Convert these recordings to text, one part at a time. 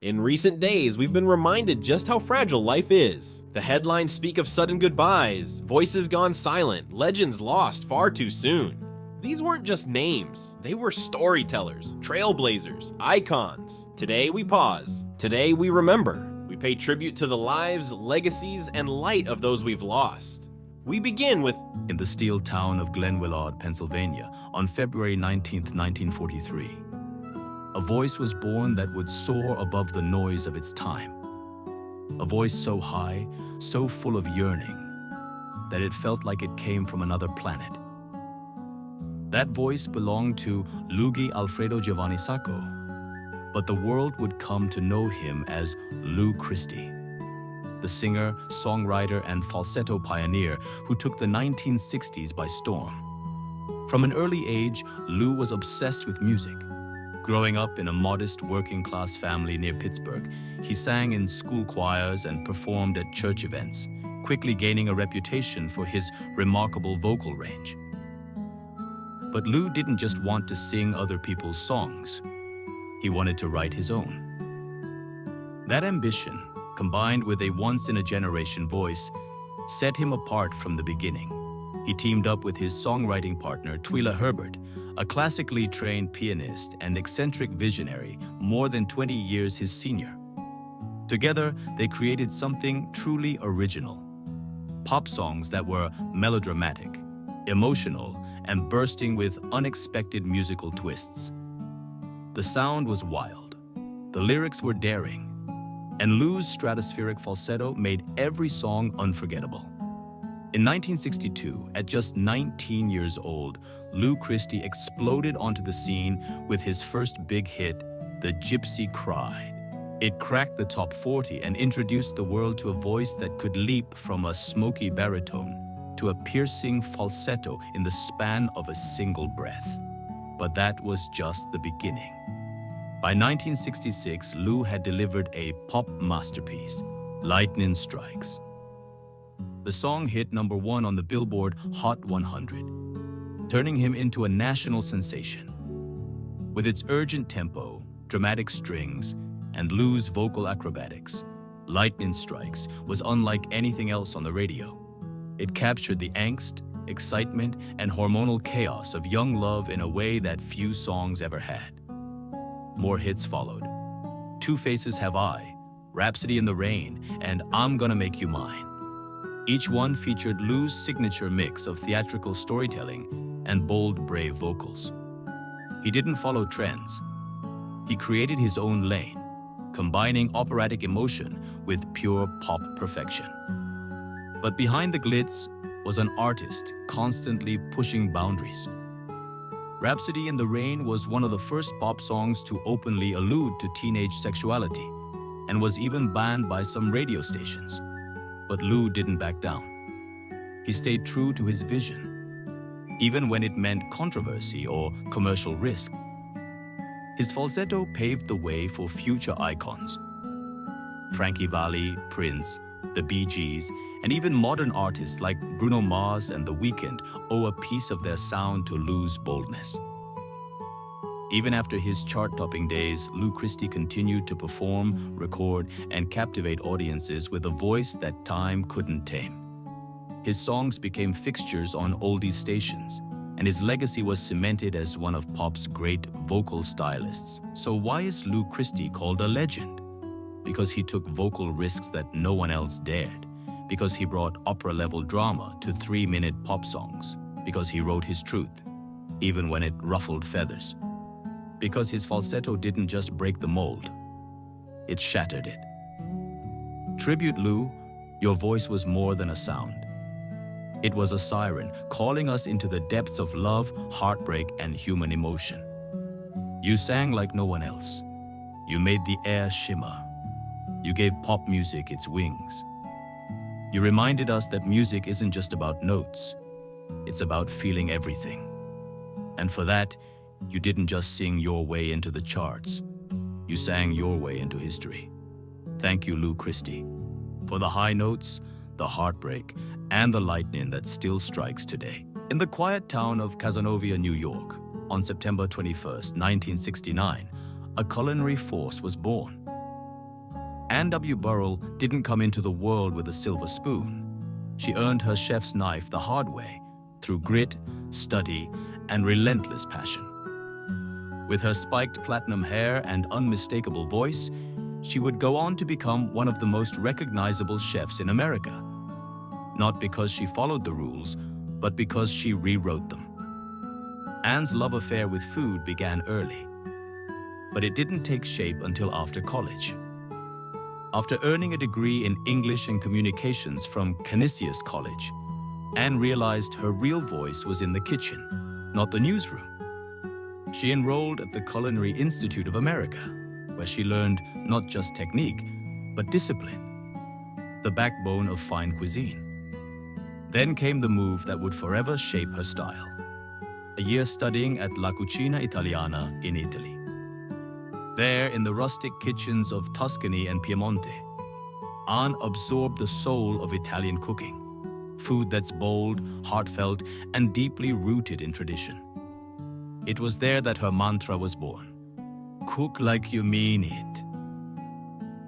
In recent days, we've been reminded just how fragile life is. The headlines speak of sudden goodbyes, voices gone silent, legends lost far too soon. These weren't just names, they were storytellers, trailblazers, icons. Today we pause. Today we remember. We pay tribute to the lives, legacies, and light of those we've lost. We begin with in the steel town of Glenwillard, Pennsylvania, on February 19, 1943. A voice was born that would soar above the noise of its time. A voice so high, so full of yearning, that it felt like it came from another planet. That voice belonged to Luigi Alfredo Giovanni Sacco, but the world would come to know him as Lou Christie, the singer, songwriter, and falsetto pioneer who took the 1960s by storm. From an early age, Lou was obsessed with music. Growing up in a modest working-class family near Pittsburgh, he sang in school choirs and performed at church events, quickly gaining a reputation for his remarkable vocal range. But Lou didn't just want to sing other people's songs. He wanted to write his own. That ambition, combined with a once-in-a-generation voice, set him apart from the beginning. He teamed up with his songwriting partner, Twila Herbert, a classically trained pianist and eccentric visionary, more than 20 years his senior. Together, they created something truly original. Pop songs that were melodramatic, emotional, and bursting with unexpected musical twists. The sound was wild, the lyrics were daring, and Lou's stratospheric falsetto made every song unforgettable. In 1962, at just 19 years old, Lou Christie exploded onto the scene with his first big hit, The Gypsy Cried. It cracked the top 40 and introduced the world to a voice that could leap from a smoky baritone to a piercing falsetto in the span of a single breath. But that was just the beginning. By 1966, Lou had delivered a pop masterpiece, Lightnin Strikes. The song hit #1 on the Billboard Hot 100, turning him into a national sensation. With its urgent tempo, dramatic strings, and Lou's vocal acrobatics, Lightnin Strikes was unlike anything else on the radio. It captured the angst, excitement, and hormonal chaos of young love in a way that few songs ever had. More hits followed. Two Faces Have I, Rhapsody in the Rain, and I'm Gonna Make You Mine. Each one featured Lou's signature mix of theatrical storytelling and bold, brave vocals. He didn't follow trends. He created his own lane, combining operatic emotion with pure pop perfection. But behind the glitz was an artist constantly pushing boundaries. Rhapsody in the Rain was one of the first pop songs to openly allude to teenage sexuality and was even banned by some radio stations. But Lou didn't back down. He stayed true to his vision, even when it meant controversy or commercial risk. His falsetto paved the way for future icons. Frankie Valli, Prince, the Bee Gees, and even modern artists like Bruno Mars and The Weeknd owe a piece of their sound to Lou's boldness. Even after his chart-topping days, Lou Christie continued to perform, record, and captivate audiences with a voice that time couldn't tame. His songs became fixtures on oldies stations, and his legacy was cemented as one of pop's great vocal stylists. So why is Lou Christie called a legend? Because he took vocal risks that no one else dared. Because he brought opera-level drama to 3-minute pop songs. Because he wrote his truth, even when it ruffled feathers. Because his falsetto didn't just break the mold, it shattered it. Tribute Lou, your voice was more than a sound. It was a siren calling us into the depths of love, heartbreak, and human emotion. You sang like no one else. You made the air shimmer. You gave pop music its wings. You reminded us that music isn't just about notes. It's about feeling everything. And for that, you didn't just sing your way into the charts. You sang your way into history. Thank you, Lou Christie, for the high notes, the heartbreak, and the lightning that still strikes today. In the quiet town of Cazenovia, New York, on September 21st, 1969, a culinary force was born. Ann W. Burrell didn't come into the world with a silver spoon. She earned her chef's knife the hard way, through grit, study, and relentless passion. With her spiked platinum hair and unmistakable voice, she would go on to become one of the most recognizable chefs in America. Not because she followed the rules, but because she rewrote them. Ann's love affair with food began early, but it didn't take shape until after college. After earning a degree in English and Communications from Canisius College, Ann realized her real voice was in the kitchen, not the newsroom. She enrolled at the Culinary Institute of America, where she learned not just technique, but discipline, the backbone of fine cuisine. Then came the move that would forever shape her style: a year studying at La Cucina Italiana in Italy. There, in the rustic kitchens of Tuscany and Piemonte, Ann absorbed the soul of Italian cooking, food that's bold, heartfelt, and deeply rooted in tradition. It was there that her mantra was born: cook like you mean it.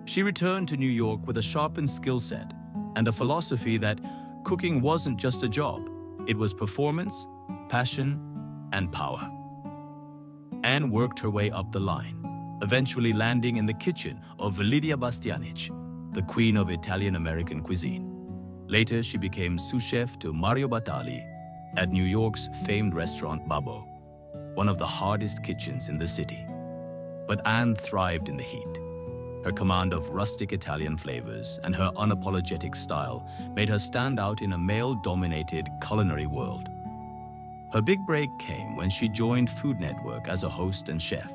She returned to New York with a sharpened skill set and a philosophy that cooking wasn't just a job, it was performance, passion, and power. Ann worked her way up the line, eventually landing in the kitchen of Lidia Bastianich, the queen of Italian-American cuisine. Later, she became sous chef to Mario Batali at New York's famed restaurant Babbo, one of the hardest kitchens in the city. But Ann thrived in the heat. Her command of rustic Italian flavors and her unapologetic style made her stand out in a male-dominated culinary world. Her big break came when she joined Food Network as a host and chef.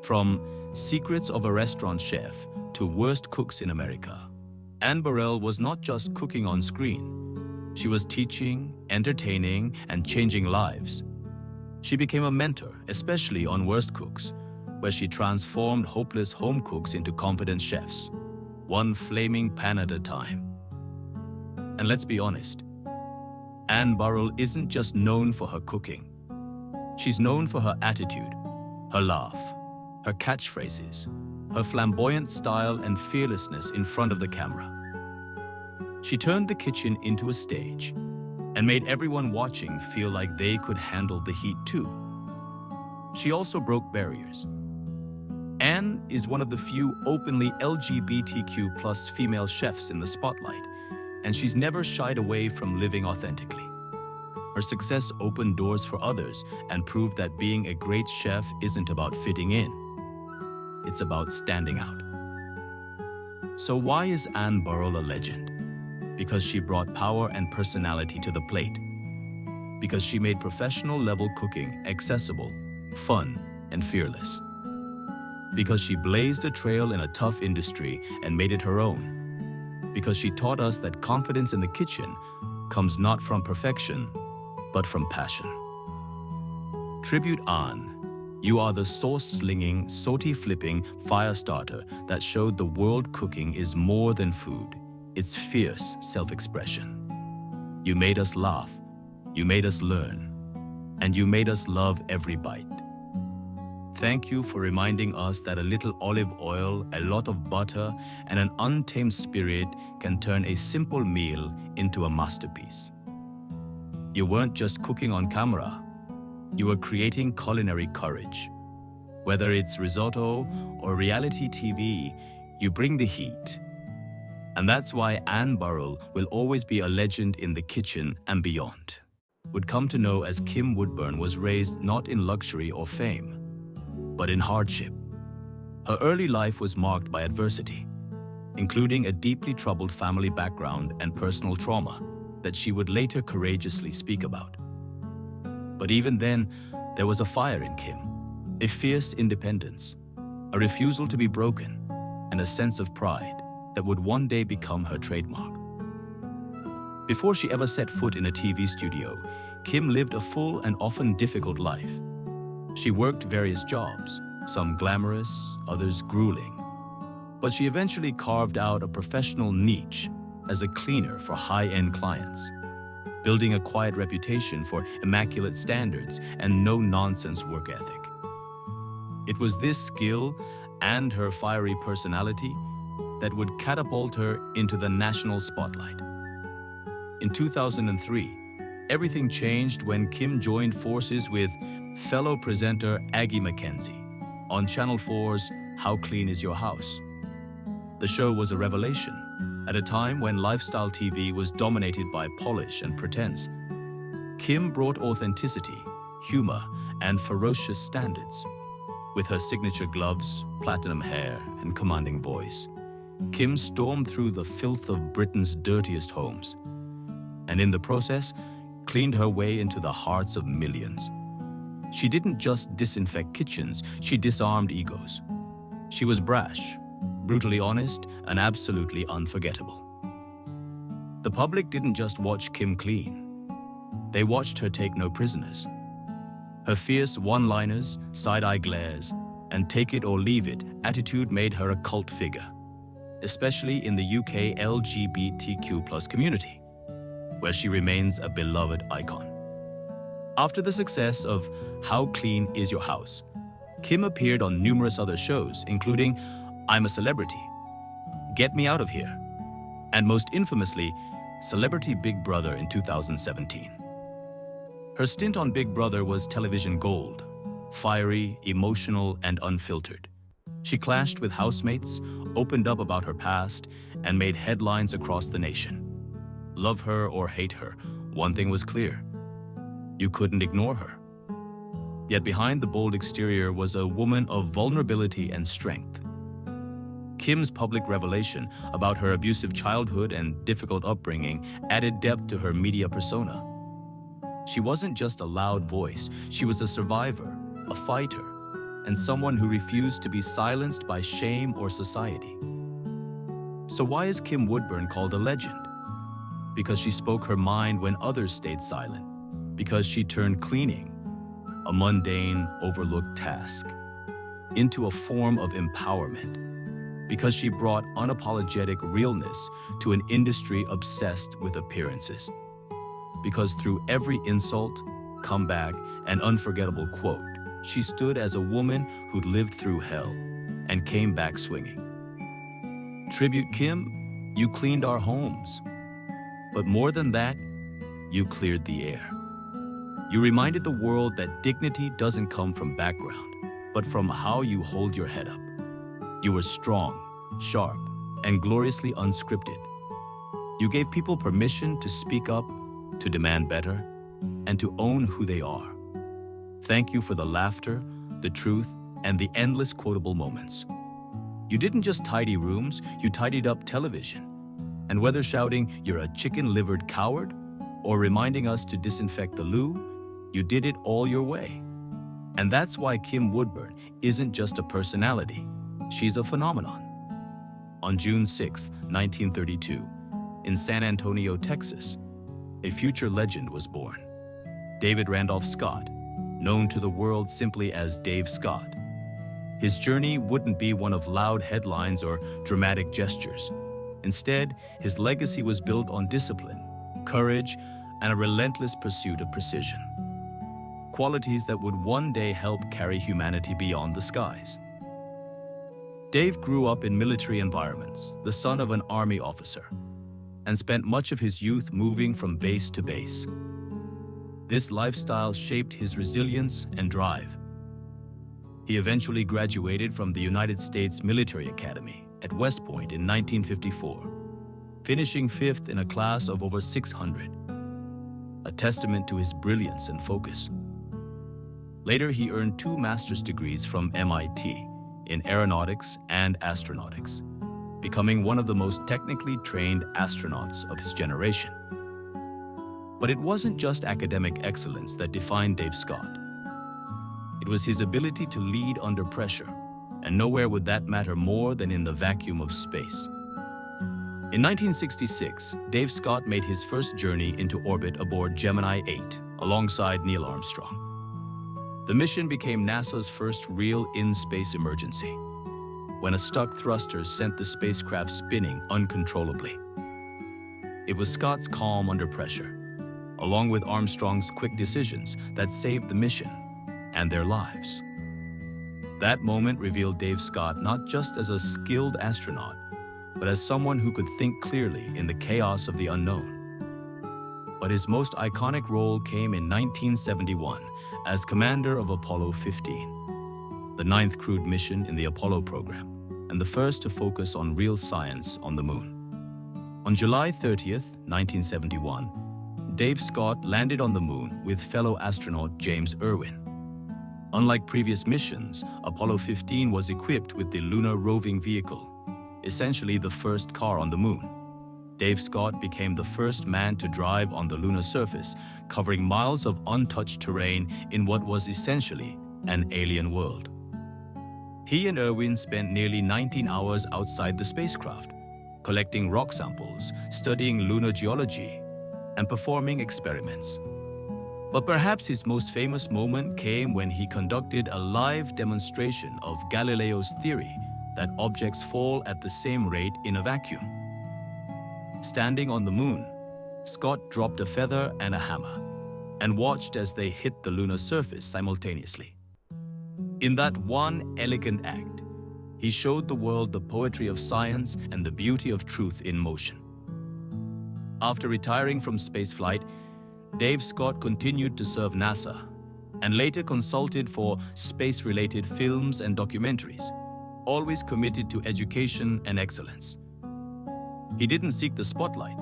From Secrets of a Restaurant Chef to Worst Cooks in America, Ann Burrell was not just cooking on screen. She was teaching, entertaining, and changing lives. She became a mentor, especially on Worst Cooks, where she transformed hopeless home cooks into confident chefs, one flaming pan at a time. And let's be honest, Ann Burrell isn't just known for her cooking. She's known for her attitude, her laugh, her catchphrases, her flamboyant style and fearlessness in front of the camera. She turned the kitchen into a stage and made everyone watching feel like they could handle the heat too. She also broke barriers. Ann is one of the few openly LGBTQ+ female chefs in the spotlight, and she's never shied away from living authentically. Her success opened doors for others and proved that being a great chef isn't about fitting in. It's about standing out. So why is Ann Burrell a legend? Because she brought power and personality to the plate. Because she made professional-level cooking accessible, fun, and fearless. Because she blazed a trail in a tough industry and made it her own. Because she taught us that confidence in the kitchen comes not from perfection, but from passion. Tribute Ann. You are the sauce-slinging, sauté-flipping fire starter that showed the world cooking is more than food. It's fierce self-expression. You made us laugh, you made us learn, and you made us love every bite. Thank you for reminding us that a little olive oil, a lot of butter, and an untamed spirit can turn a simple meal into a masterpiece. You weren't just cooking on camera, you were creating culinary courage. Whether it's risotto or reality TV, you bring the heat. And that's why Ann Burrell will always be a legend in the kitchen and beyond. Would come to know as Kim Woodburn was raised not in luxury or fame, but in hardship. Her early life was marked by adversity, including a deeply troubled family background and personal trauma that she would later courageously speak about. But even then, there was a fire in Kim, a fierce independence, a refusal to be broken, and a sense of pride that would one day become her trademark. Before she ever set foot in a TV studio, Kim lived a full and often difficult life. She worked various jobs, some glamorous, others grueling. But she eventually carved out a professional niche as a cleaner for high-end clients, building a quiet reputation for immaculate standards and no-nonsense work ethic. It was this skill and her fiery personality that would catapult her into the national spotlight. In 2003, everything changed when Kim joined forces with fellow presenter Aggie McKenzie on Channel 4's How Clean Is Your House? The show was a revelation at a time when lifestyle TV was dominated by polish and pretense. Kim brought authenticity, humor, and ferocious standards. With her signature gloves, platinum hair, and commanding voice, Kim stormed through the filth of Britain's dirtiest homes, and in the process, cleaned her way into the hearts of millions. She didn't just disinfect kitchens, she disarmed egos. She was brash, brutally honest, and absolutely unforgettable. The public didn't just watch Kim clean. They watched her take no prisoners. Her fierce one-liners, side-eye glares, and take it or leave it attitude made her a cult figure, especially in the UK LGBTQ+ community, where she remains a beloved icon. After the success of How Clean Is Your House?, Kim appeared on numerous other shows, including I'm a Celebrity, Get Me Out of Here, and most infamously, Celebrity Big Brother in 2017. Her stint on Big Brother was television gold, fiery, emotional, and unfiltered. She clashed with housemates, opened up about her past, and made headlines across the nation. Love her or hate her, one thing was clear: you couldn't ignore her. Yet behind the bold exterior was a woman of vulnerability and strength. Kim's public revelation about her abusive childhood and difficult upbringing added depth to her media persona. She wasn't just a loud voice, she was a survivor, a fighter, and someone who refused to be silenced by shame or society. So why is Kim Woodburn called a legend? Because she spoke her mind when others stayed silent. Because she turned cleaning, a mundane, overlooked task, into a form of empowerment. Because she brought unapologetic realness to an industry obsessed with appearances. Because through every insult, comeback, and unforgettable quote, she stood as a woman who'd lived through hell and came back swinging. Tribute Kim, you cleaned our homes. But more than that, you cleared the air. You reminded the world that dignity doesn't come from background, but from how you hold your head up. You were strong, sharp, and gloriously unscripted. You gave people permission to speak up, to demand better, and to own who they are. Thank you for the laughter, the truth, and the endless quotable moments. You didn't just tidy rooms, you tidied up television. And whether shouting, "You're a chicken-livered coward," or reminding us to disinfect the loo, you did it all your way. And that's why Kim Woodburn isn't just a personality, she's a phenomenon. On June 6, 1932, in San Antonio, Texas, a future legend was born. David Randolph Scott, known to the world simply as Dave Scott. His journey wouldn't be one of loud headlines or dramatic gestures. Instead, his legacy was built on discipline, courage, and a relentless pursuit of precision. Qualities that would one day help carry humanity beyond the skies. Dave grew up in military environments, the son of an army officer, and spent much of his youth moving from base to base. This lifestyle shaped his resilience and drive. He eventually graduated from the United States Military Academy at West Point in 1954, finishing 5th in a class of over 600, a testament to his brilliance and focus. Later, he earned 2 master's degrees from MIT in aeronautics and astronautics, becoming one of the most technically trained astronauts of his generation. But it wasn't just academic excellence that defined Dave Scott. It was his ability to lead under pressure, and nowhere would that matter more than in the vacuum of space. In 1966, Dave Scott made his first journey into orbit aboard Gemini 8, alongside Neil Armstrong. The mission became NASA's first real in-space emergency, when a stuck thruster sent the spacecraft spinning uncontrollably. It was Scott's calm under pressure, along with Armstrong's quick decisions, that saved the mission and their lives. That moment revealed Dave Scott not just as a skilled astronaut, but as someone who could think clearly in the chaos of the unknown. But his most iconic role came in 1971 as commander of Apollo 15, the 9th crewed mission in the Apollo program, and the first to focus on real science on the moon. On July 30th, 1971, Dave Scott landed on the moon with fellow astronaut James Irwin. Unlike previous missions, Apollo 15 was equipped with the Lunar Roving Vehicle, essentially the first car on the moon. Dave Scott became the first man to drive on the lunar surface, covering miles of untouched terrain in what was essentially an alien world. He and Irwin spent nearly 19 hours outside the spacecraft, collecting rock samples, studying lunar geology, and performing experiments. But perhaps his most famous moment came when he conducted a live demonstration of Galileo's theory that objects fall at the same rate in a vacuum. Standing on the moon, Scott dropped a feather and a hammer and watched as they hit the lunar surface simultaneously. In that one elegant act, he showed the world the poetry of science and the beauty of truth in motion. After retiring from spaceflight, Dave Scott continued to serve NASA and later consulted for space-related films and documentaries, always committed to education and excellence. He didn't seek the spotlight,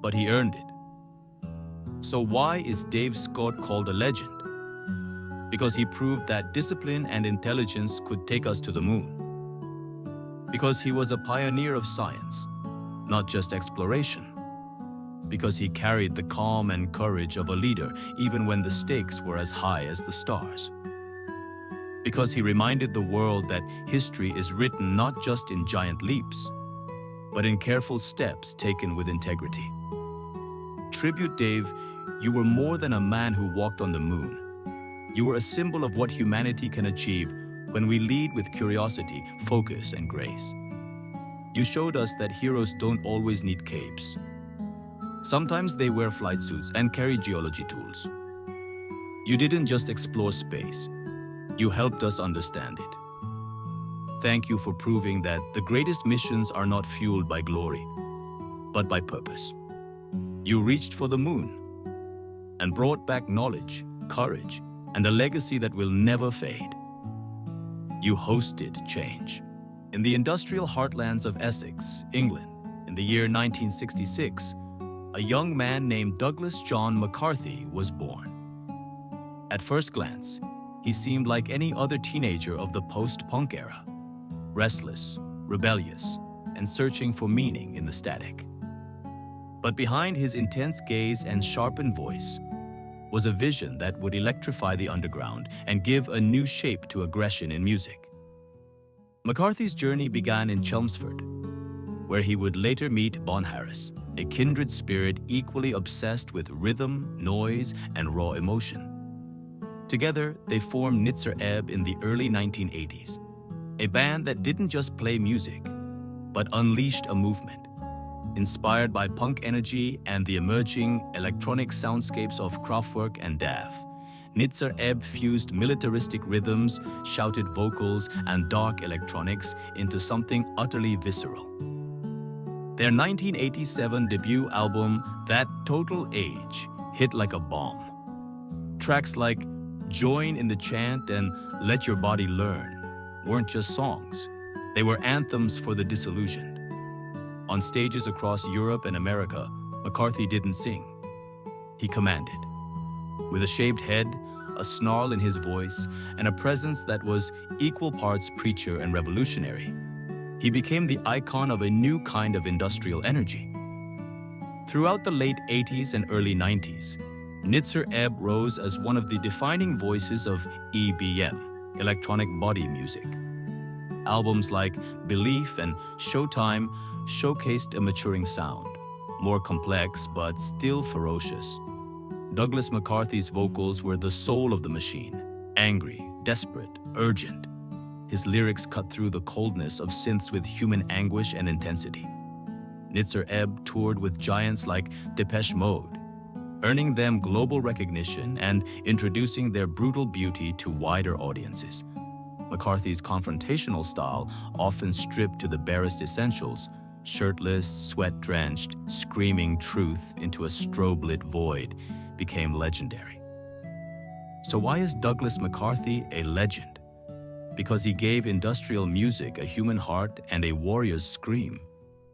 but he earned it. So why is Dave Scott called a legend? Because he proved that discipline and intelligence could take us to the moon. Because he was a pioneer of science, not just exploration. Because he carried the calm and courage of a leader even when the stakes were as high as the stars. Because he reminded the world that history is written not just in giant leaps, but in careful steps taken with integrity. Tribute, Dave, you were more than a man who walked on the moon. You were a symbol of what humanity can achieve when we lead with curiosity, focus, and grace. You showed us that heroes don't always need capes. Sometimes they wear flight suits and carry geology tools. You didn't just explore space. You helped us understand it. Thank you for proving that the greatest missions are not fueled by glory, but by purpose. You reached for the moon and brought back knowledge, courage, and a legacy that will never fade. You hosted change. In the industrial heartlands of Essex, England, in the year 1966, a young man named Douglas John McCarthy was born. At first glance, he seemed like any other teenager of the post-punk era, restless, rebellious, and searching for meaning in the static. But behind his intense gaze and sharpened voice was a vision that would electrify the underground and give a new shape to aggression in music. McCarthy's journey began in Chelmsford, where he would later meet Bon Harris, a kindred spirit equally obsessed with rhythm, noise, and raw emotion. Together, they formed Nitzer Ebb in the early 1980s, a band that didn't just play music, but unleashed a movement. Inspired by punk energy and the emerging electronic soundscapes of Kraftwerk and DAF, Nitzer Ebb fused militaristic rhythms, shouted vocals, and dark electronics into something utterly visceral. Their 1987 debut album, That Total Age, hit like a bomb. Tracks like Join in the Chant and Let Your Body Learn weren't just songs. They were anthems for the disillusioned. On stages across Europe and America, McCarthy didn't sing. He commanded. With a shaved head, a snarl in his voice, and a presence that was equal parts preacher and revolutionary, he became the icon of a new kind of industrial energy. Throughout the late 80s and early 90s, Nitzer Ebb rose as one of the defining voices of EBM, electronic body music. Albums like Belief and Showtime showcased a maturing sound, more complex but still ferocious. Douglas McCarthy's vocals were the soul of the machine, angry, desperate, urgent. His lyrics cut through the coldness of synths with human anguish and intensity. Nitzer Ebb toured with giants like Depeche Mode, earning them global recognition and introducing their brutal beauty to wider audiences. McCarthy's confrontational style, often stripped to the barest essentials, shirtless, sweat-drenched, screaming truth into a strobe-lit void, became legendary. So why is Douglas McCarthy a legend? Because he gave industrial music a human heart and a warrior's scream.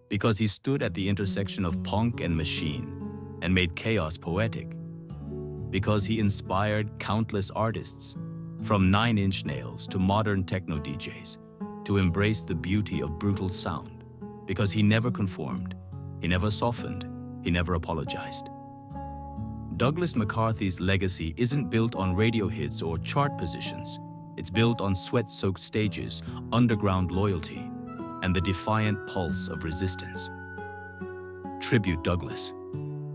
Because he stood at the intersection of punk and machine and made chaos poetic. Because he inspired countless artists, from 9 Inch Nails to modern techno DJs, to embrace the beauty of brutal sound. Because he never conformed, he never softened, he never apologized. Douglas McCarthy's legacy isn't built on radio hits or chart positions. It's built on sweat-soaked stages, underground loyalty, and the defiant pulse of resistance. Tribute, Douglas.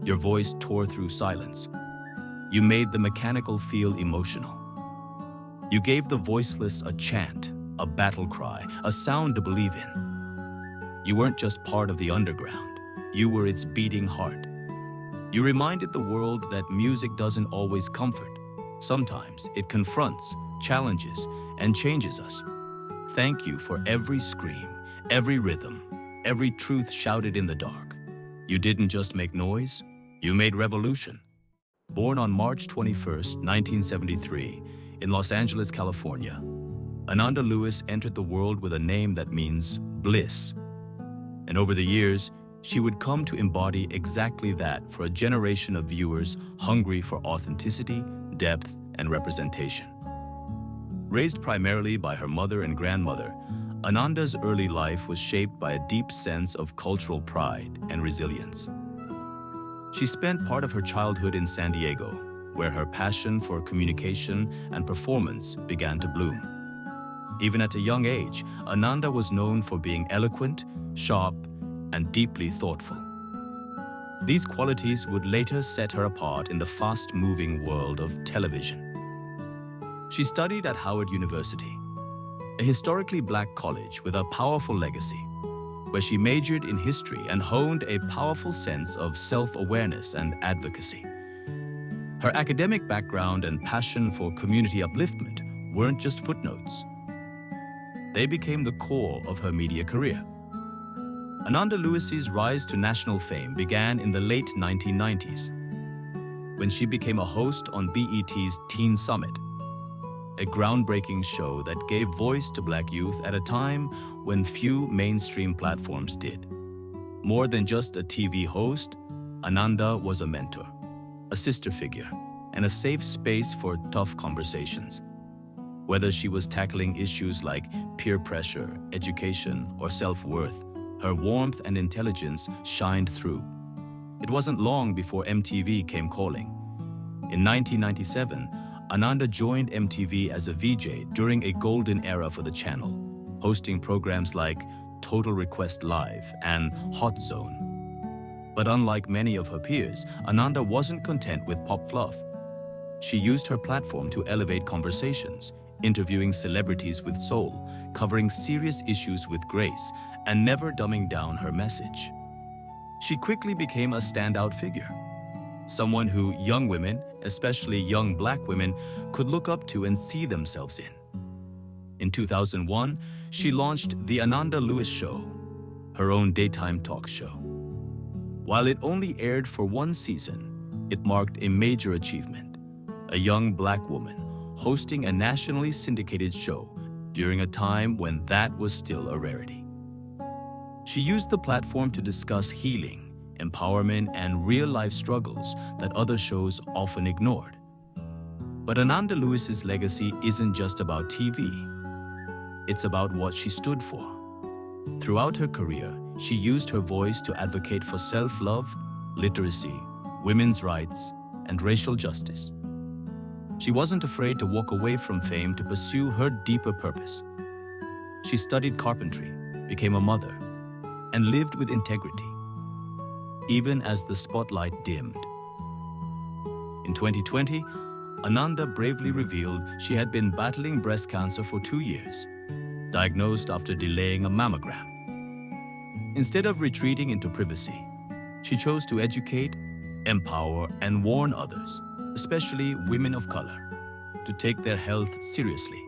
Your voice tore through silence. You made the mechanical feel emotional. You gave the voiceless a chant, a battle cry, a sound to believe in. You weren't just part of the underground. You were its beating heart. You reminded the world that music doesn't always comfort. Sometimes it confronts, challenges, and changes us. Thank you for every scream, every rhythm, every truth shouted in the dark. You didn't just make noise, you made revolution. Born on March 21st, 1973, in Los Angeles, California, Ananda Lewis entered the world with a name that means bliss. And over the years, she would come to embody exactly that for a generation of viewers hungry for authenticity, depth, and representation. Raised primarily by her mother and grandmother, Ananda's early life was shaped by a deep sense of cultural pride and resilience. She spent part of her childhood in San Diego, where her passion for communication and performance began to bloom. Even at a young age, Ananda was known for being eloquent, sharp, and deeply thoughtful. These qualities would later set her apart in the fast-moving world of television. She studied at Howard University, a historically black college with a powerful legacy, where she majored in history and honed a powerful sense of self-awareness and advocacy. Her academic background and passion for community upliftment weren't just footnotes. They became the core of her media career. Ananda Lewis's rise to national fame began in the late 1990s, when she became a host on BET's Teen Summit, a groundbreaking show that gave voice to Black youth at a time when few mainstream platforms did. More than just a TV host, Ananda was a mentor, a sister figure, and a safe space for tough conversations. Whether she was tackling issues like peer pressure, education, or self-worth, her warmth and intelligence shined through. It wasn't long before MTV came calling. In 1997, Ananda joined MTV as a VJ during a golden era for the channel, hosting programs like Total Request Live and Hot Zone. But unlike many of her peers, Ananda wasn't content with pop fluff. She used her platform to elevate conversations, interviewing celebrities with soul, covering serious issues with grace, and never dumbing down her message. She quickly became a standout figure, someone who young women, especially young Black women, could look up to and see themselves in. In 2001, she launched The Ananda Lewis Show, her own daytime talk show. While it only aired for one season, it marked a major achievement, a young Black woman hosting a nationally syndicated show during a time when that was still a rarity. She used the platform to discuss healing, empowerment, and real-life struggles that other shows often ignored. But Ananda Lewis's legacy isn't just about TV. It's about what she stood for. Throughout her career, she used her voice to advocate for self-love, literacy, women's rights, and racial justice. She wasn't afraid to walk away from fame to pursue her deeper purpose. She studied carpentry, became a mother, and lived with integrity, even as the spotlight dimmed. In 2020, Ananda bravely revealed she had been battling breast cancer for 2 years, diagnosed after delaying a mammogram. Instead of retreating into privacy, she chose to educate, empower, and warn others, especially women of color, to take their health seriously.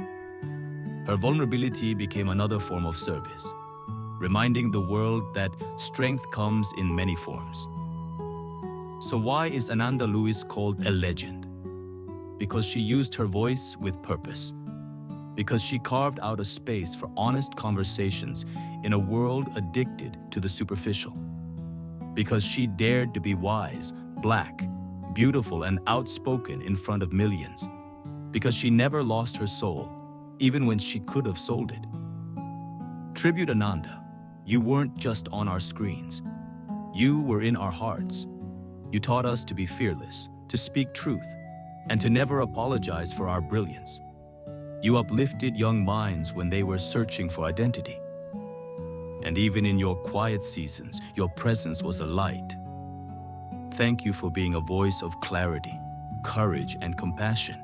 Her vulnerability became another form of service, reminding the world that strength comes in many forms. So why is Ananda Lewis called a legend? Because she used her voice with purpose. Because she carved out a space for honest conversations in a world addicted to the superficial. Because she dared to be wise, black, beautiful, and outspoken in front of millions. Because she never lost her soul, even when she could have sold it. Tribute Ananda, you weren't just on our screens. You were in our hearts. You taught us to be fearless, to speak truth, and to never apologize for our brilliance. You uplifted young minds when they were searching for identity. And even in your quiet seasons, your presence was a light. Thank you for being a voice of clarity, courage, and compassion.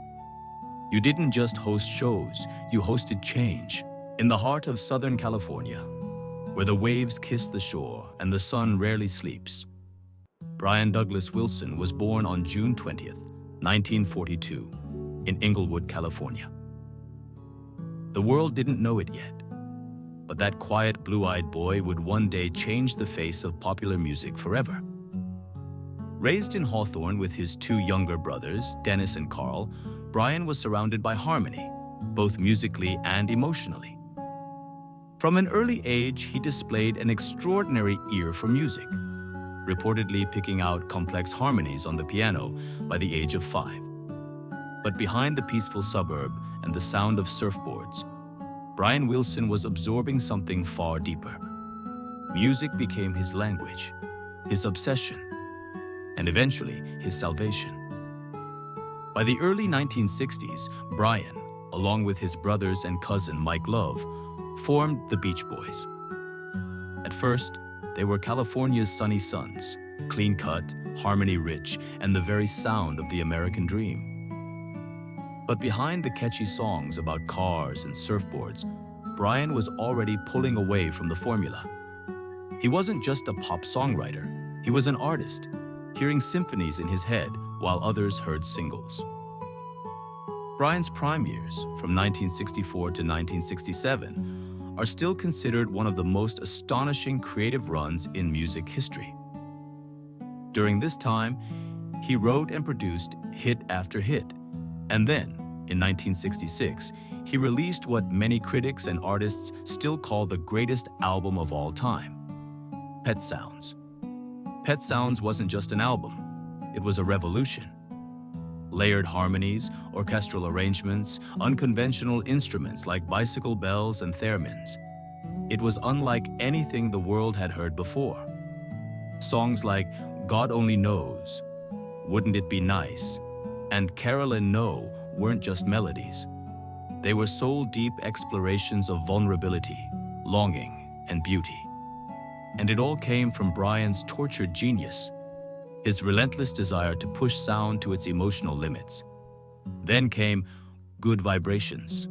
You didn't just host shows, you hosted change. In the heart of Southern California, where the waves kiss the shore and the sun rarely sleeps, Brian Douglas Wilson was born on June 20th, 1942, in Inglewood, California. The world didn't know it yet, but that quiet blue-eyed boy would one day change the face of popular music forever. Raised in Hawthorne with his two younger brothers, Dennis and Carl, Brian was surrounded by harmony, both musically and emotionally. From an early age, he displayed an extraordinary ear for music, reportedly picking out complex harmonies on the piano by the age of 5. But behind the peaceful suburb and the sound of surfboards, Brian Wilson was absorbing something far deeper. Music became his language, his obsession, and eventually his salvation. By the early 1960s, Brian, along with his brothers and cousin Mike Love, formed the Beach Boys. At first, they were California's sunny sons, clean-cut, harmony-rich, and the very sound of the American dream. But behind the catchy songs about cars and surfboards, Brian was already pulling away from the formula. He wasn't just a pop songwriter, he was an artist, hearing symphonies in his head while others heard singles. Brian's prime years, from 1964 to 1967, are still considered one of the most astonishing creative runs in music history. During this time, he wrote and produced hit after hit, and then, in 1966, he released what many critics and artists still call the greatest album of all time, Pet Sounds. Pet Sounds wasn't just an album, it was a revolution. Layered harmonies, orchestral arrangements, unconventional instruments like bicycle bells and theremins. It was unlike anything the world had heard before. Songs like God Only Knows, Wouldn't It Be Nice, and Carolyn No weren't just melodies. They were soul-deep explorations of vulnerability, longing, and beauty. And it all came from Brian's tortured genius, his relentless desire to push sound to its emotional limits. Then came Good Vibrations,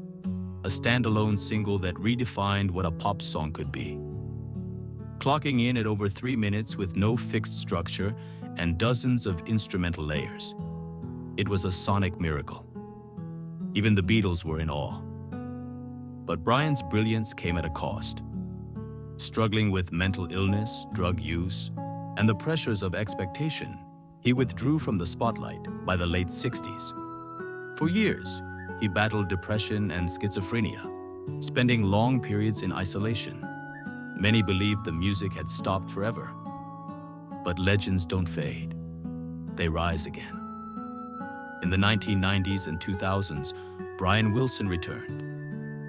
a standalone single that redefined what a pop song could be. Clocking in at over 3 minutes with no fixed structure and dozens of instrumental layers. It was a sonic miracle. Even the Beatles were in awe. But Brian's brilliance came at a cost. Struggling with mental illness, drug use, and the pressures of expectation, he withdrew from the spotlight by the late 60s. For years, he battled depression and schizophrenia, spending long periods in isolation. Many believed the music had stopped forever. But legends don't fade. They rise again. In the 1990s and 2000s, Brian Wilson returned,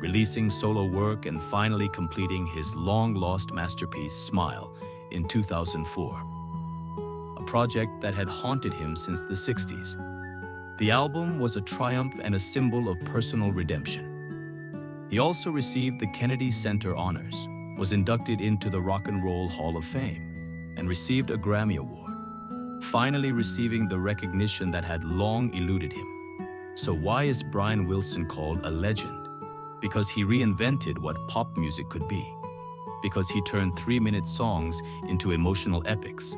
releasing solo work and finally completing his long-lost masterpiece, Smile, in 2004, a project that had haunted him since the 60s. The album was a triumph and a symbol of personal redemption. He also received the Kennedy Center Honors, was inducted into the Rock and Roll Hall of Fame, and received a Grammy Award, finally receiving the recognition that had long eluded him. So why is Brian Wilson called a legend? Because he reinvented what pop music could be. Because he turned 3-minute songs into emotional epics.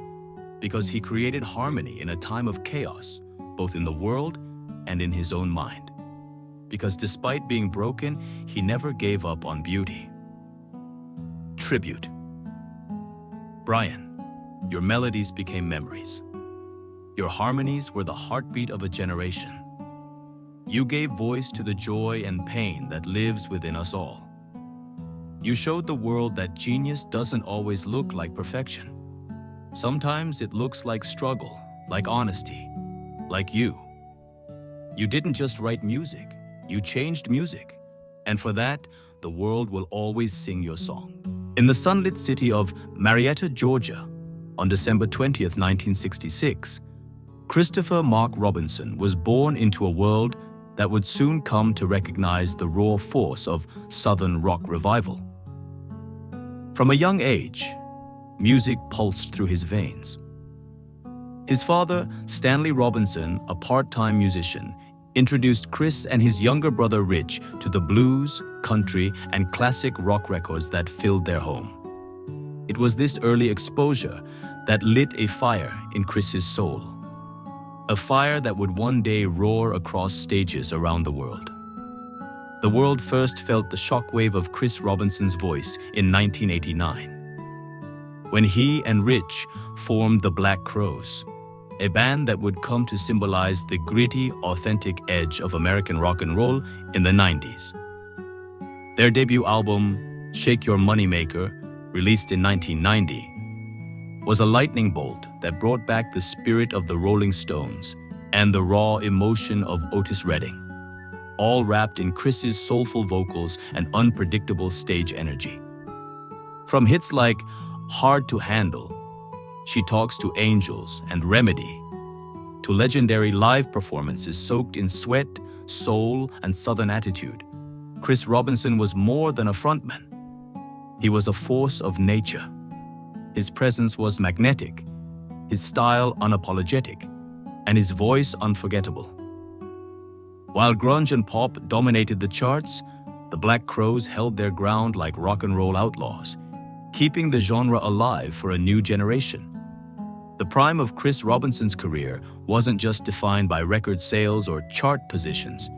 Because he created harmony in a time of chaos, both in the world and in his own mind. Because despite being broken, he never gave up on beauty. Tribute. Brian, your melodies became memories. Your harmonies were the heartbeat of a generation. You gave voice to the joy and pain that lives within us all. You showed the world that genius doesn't always look like perfection. Sometimes it looks like struggle, like honesty, like you. You didn't just write music, you changed music. And for that, the world will always sing your song. In the sunlit city of Marietta, Georgia, on December 20th, 1966, Christopher Mark Robinson was born into a world that would soon come to recognize the raw force of Southern rock revival. From a young age, music pulsed through his veins. His father, Stanley Robinson, a part-time musician, introduced Chris and his younger brother Rich to the blues, country, and classic rock records that filled their home. It was this early exposure that lit a fire in Chris's soul, a fire that would one day roar across stages around the world. The world first felt the shockwave of Chris Robinson's voice in 1989, when he and Rich formed the Black Crowes, a band that would come to symbolize the gritty, authentic edge of American rock and roll in the 90s. Their debut album, Shake Your Moneymaker, released in 1990, was a lightning bolt that brought back the spirit of the Rolling Stones and the raw emotion of Otis Redding, all wrapped in Chris's soulful vocals and unpredictable stage energy. From hits like Hard to Handle, She Talks to Angels, and Remedy, to legendary live performances soaked in sweat, soul, and Southern attitude, Chris Robinson was more than a frontman. He was a force of nature. His presence was magnetic, his style unapologetic, and his voice unforgettable. While grunge and pop dominated the charts, the Black Crowes held their ground like rock and roll outlaws, keeping the genre alive for a new generation. The prime of Chris Robinson's career wasn't just defined by record sales or chart positions.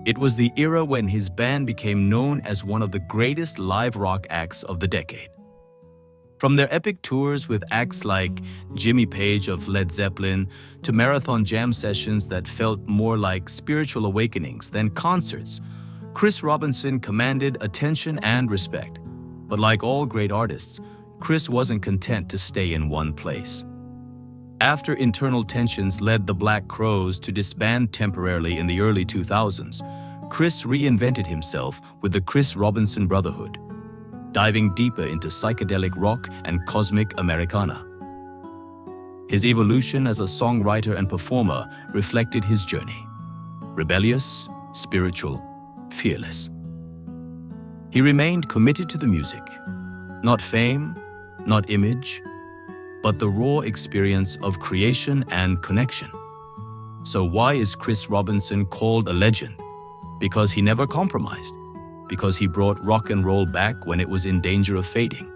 It was the era when his band became known as one of the greatest live rock acts of the decade. From their epic tours with acts like Jimmy Page of Led Zeppelin to marathon jam sessions that felt more like spiritual awakenings than concerts, Chris Robinson commanded attention and respect. But like all great artists, Chris wasn't content to stay in one place. After internal tensions led the Black Crowes to disband temporarily in the early 2000s, Chris reinvented himself with the Chris Robinson Brotherhood, diving deeper into psychedelic rock and cosmic Americana. His evolution as a songwriter and performer reflected his journey: rebellious, spiritual, fearless. He remained committed to the music, not fame, not image, but the raw experience of creation and connection. So why is Chris Robinson called a legend? Because he never compromised. Because he brought rock and roll back when it was in danger of fading.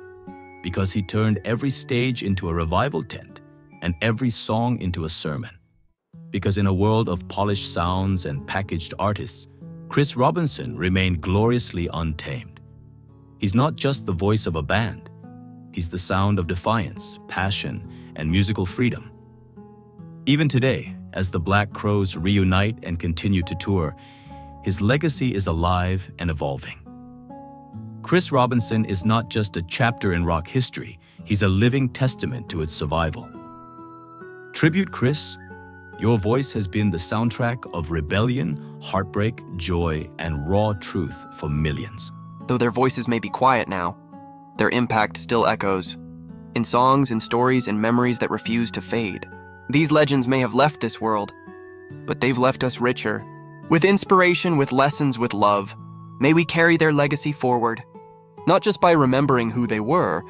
Because he turned every stage into a revival tent and every song into a sermon. Because in a world of polished sounds and packaged artists, Chris Robinson remained gloriously untamed. He's not just the voice of a band. He's the sound of defiance, passion, and musical freedom. Even today, as the Black Crowes reunite and continue to tour, his legacy is alive and evolving. Chris Robinson is not just a chapter in rock history, he's a living testament to its survival. Tribute Chris, your voice has been the soundtrack of rebellion, heartbreak, joy, and raw truth for millions. Though their voices may be quiet now, their impact still echoes, in songs and stories and memories that refuse to fade. These legends may have left this world, but they've left us richer. With inspiration, with lessons, with love, may we carry their legacy forward, not just by remembering who they were,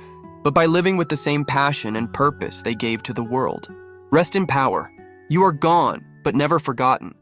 but by living with the same passion and purpose they gave to the world. Rest in power. You are gone, but never forgotten.